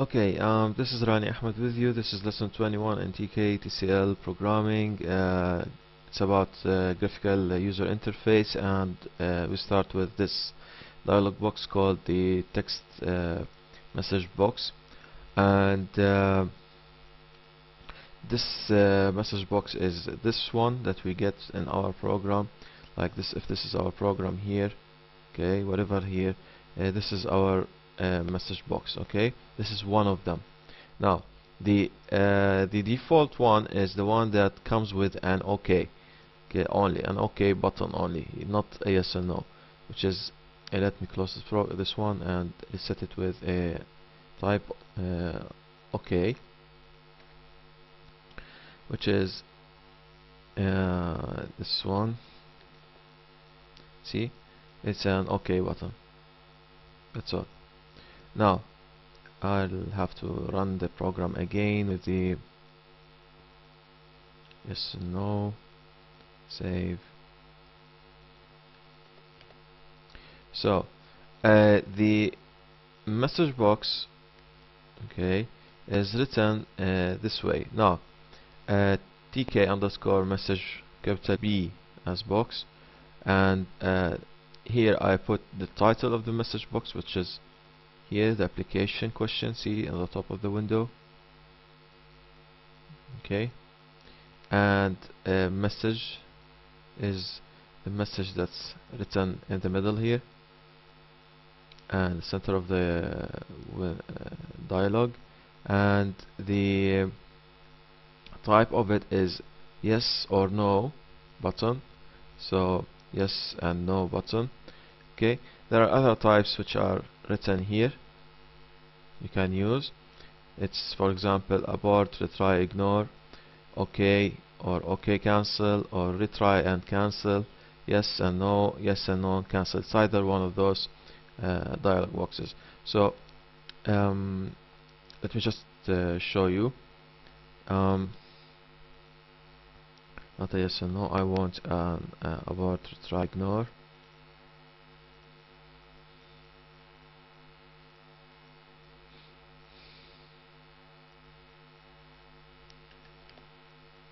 Okay, this is Rani Ahmed with you. This is lesson 21 in TCL programming. It's about graphical user interface, and we start with this dialog box called the text message box. And this message box is this one that we get in our program, like this. If this is our program here, okay, whatever here, this is our message box. Okay, this is one of them. Now the default one is the one that comes with an OK, okay, only an OK button only, not a yes or no, which is let me close this one and set it with a type OK, which is this one. See, it's an OK button. That's all. Now I'll have to run the program again with the yes and no, save. So the message box, okay, is written this way. Now tk underscore message capital B as box, and here I put the title of the message box, which is here the application question, see on the top of the window, okay, and message is the message that's written in the middle here, and the center of the dialog, and the type of it is yes or no button, so yes and no button. Okay, there are other types which are written here you can use. It's, for example, abort, retry, ignore, OK, or OK cancel, or retry and cancel, yes and no and cancel. It's either one of those dialog boxes. So let me just show you. Not a yes and no, I want abort, retry, ignore.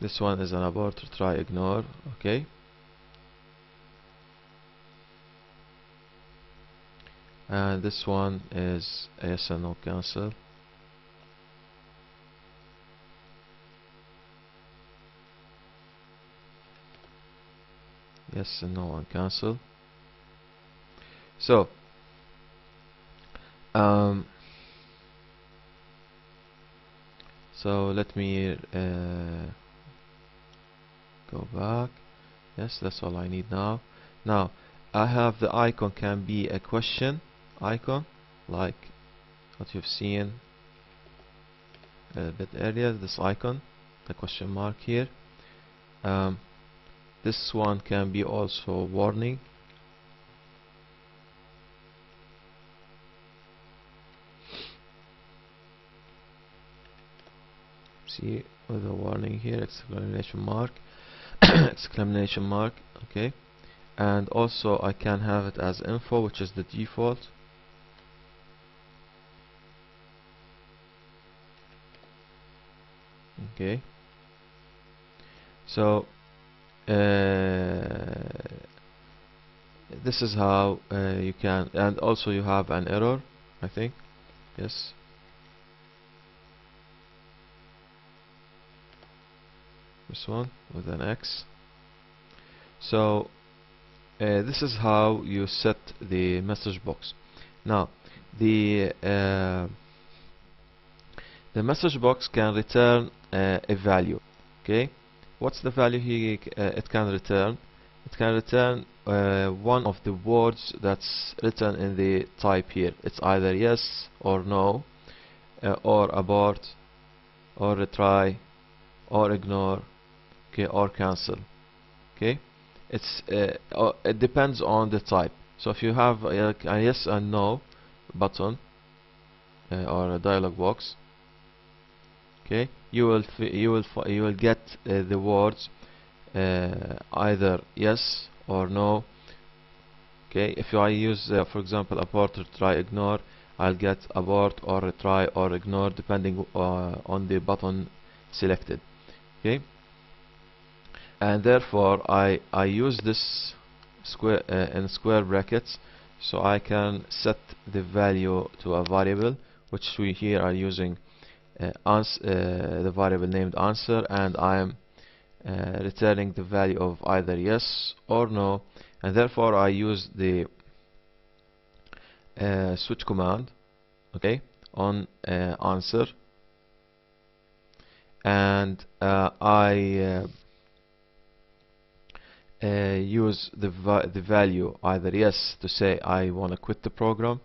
This one is an abort, retry, ignore, okay. And this one is a yes and no, cancel. Yes and no and cancel. So so let me go back. Yes, that's all I need now. Now I have the icon can be a question icon, like what you've seen a bit earlier, this icon, the question mark here. This one can be also warning. See, with a warning here, exclamation mark. Exclamation mark, okay. And also I can have it as info, which is the default. Okay, so this is how you can, and also you have an error, I think. Yes, this one with an X. So this is how you set the message box. Now the message box can return a value. Okay, what's the value here it can return? It can return one of the words that's written in the type here. It's either yes or no, or abort, or retry, or ignore, okay, or cancel. Okay, it depends on the type. So if you have a yes and no button or a dialog box, okay, you will get the words either yes or no. Okay, if I use for example abort, retry, ignore, I'll get abort or retry or ignore depending on the button selected. Okay, and therefore I use this square in square brackets, so I can set the value to a variable, which we here are using the variable named answer, and I am returning the value of either yes or no, and therefore I use the switch command, okay, on answer, and I use the value either yes to say I want to quit the program,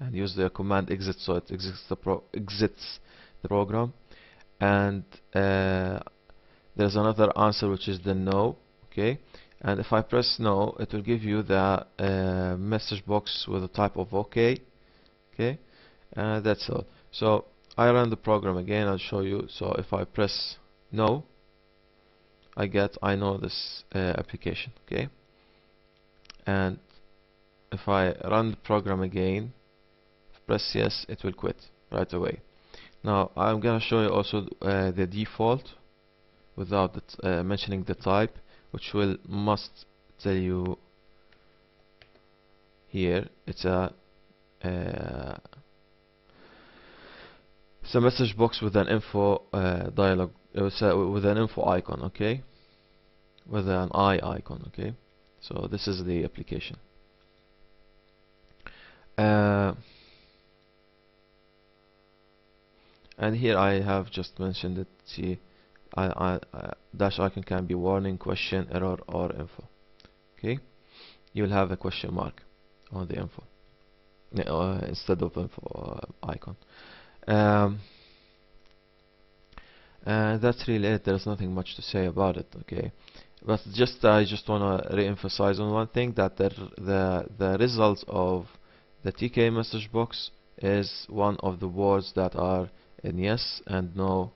and use the command exit so it exits the program, and there's another answer which is the no. Okay, and if I press no, it will give you the message box with a type of OK. Okay, that's all. So I run the program again. I'll show you. So if I press no, I get I know this application. Okay, and if I run the program again, press yes, it will quit right away. Now I'm gonna show you also the default without mentioning the type, which must tell you here. It's a message box with an info dialog, with an info icon, okay, with an eye icon. Okay, so this is the application. And here I have just mentioned it. See, dash icon can be warning, question, error, or info. Okay, you'll have a question mark on the info instead of info icon. That's really it. There's nothing much to say about it. Okay, but I just want to re-emphasize on one thing, that the result of the TK message box is one of the words that are in yes and no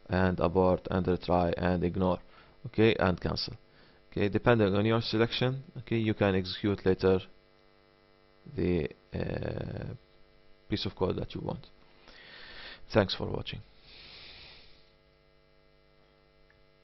and abort and retry and ignore, okay, and cancel. Okay, depending on your selection, okay, you can execute later the piece of code that you want. Thanks for watching.